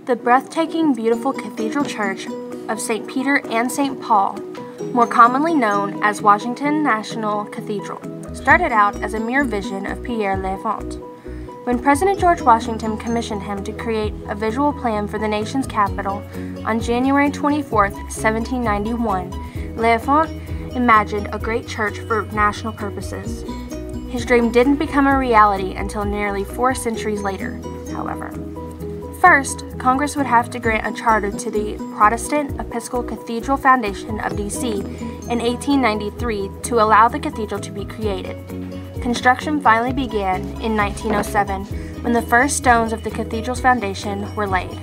The breathtaking, beautiful Cathedral Church of St. Peter and St. Paul, more commonly known as Washington National Cathedral, started out as a mere vision of Pierre L'Enfant. When President George Washington commissioned him to create a visual plan for the nation's capital on January 24, 1791, L'Enfant imagined a great church for national purposes. His dream didn't become a reality until nearly 4 centuries later, however. First, Congress would have to grant a charter to the Protestant Episcopal Cathedral Foundation of D.C. in 1893 to allow the cathedral to be created. Construction finally began in 1907 when the first stones of the cathedral's foundation were laid.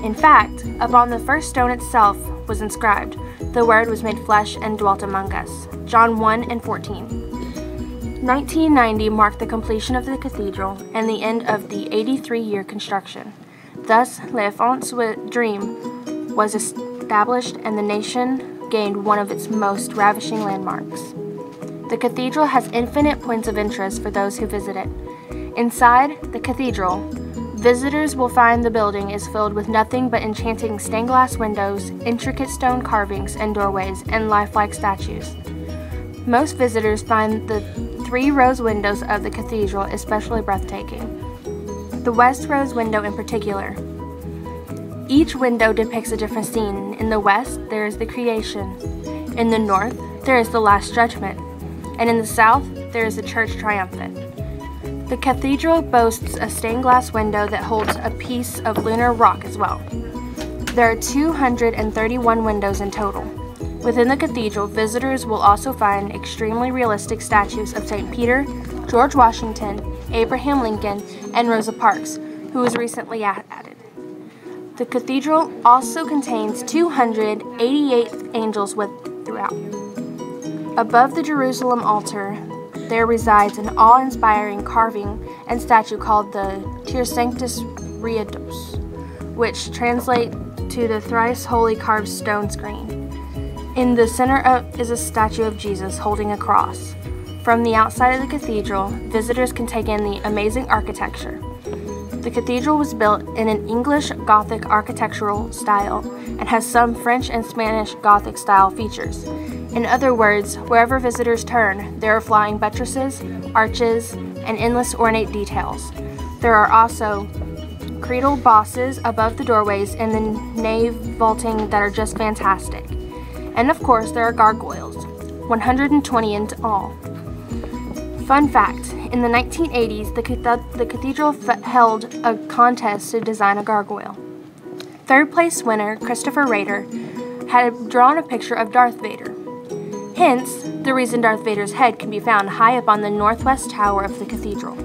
In fact, upon the first stone itself was inscribed, "The Word was made flesh and dwelt among us." John 1:14. 1990 marked the completion of the cathedral and the end of the 83-year construction. Thus, L'Enfant's dream was established and the nation gained one of its most ravishing landmarks. The cathedral has infinite points of interest for those who visit it. Inside the cathedral, visitors will find the building is filled with nothing but enchanting stained glass windows, intricate stone carvings and doorways, and lifelike statues. Most visitors find the 3 rose windows of the cathedral especially breathtaking. The west rose window in particular. Each window depicts a different scene. In the west, there is the creation. In the north, there is the Last Judgment. And in the south, there is the Church Triumphant. The cathedral boasts a stained glass window that holds a piece of lunar rock as well. There are 231 windows in total. Within the cathedral, visitors will also find extremely realistic statues of St. Peter, George Washington, Abraham Lincoln, and Rosa Parks, who was recently added. The cathedral also contains 288 angels throughout. Above the Jerusalem altar, there resides an awe-inspiring carving and statue called the Tier Sanctus Redentus, which translates to the thrice holy carved stone screen. In the center is a statue of Jesus holding a cross. From the outside of the cathedral, visitors can take in the amazing architecture. The cathedral was built in an English Gothic architectural style and has some French and Spanish Gothic style features. In other words, wherever visitors turn, there are flying buttresses, arches, and endless ornate details. There are also creedal bosses above the doorways and the nave vaulting that are just fantastic. And of course, there are gargoyles, 120 in all. Fun fact, in the 1980s, the cathedral held a contest to design a gargoyle. Third place winner, Christopher Rader, had drawn a picture of Darth Vader. Hence, the reason Darth Vader's head can be found high up on the northwest tower of the cathedral.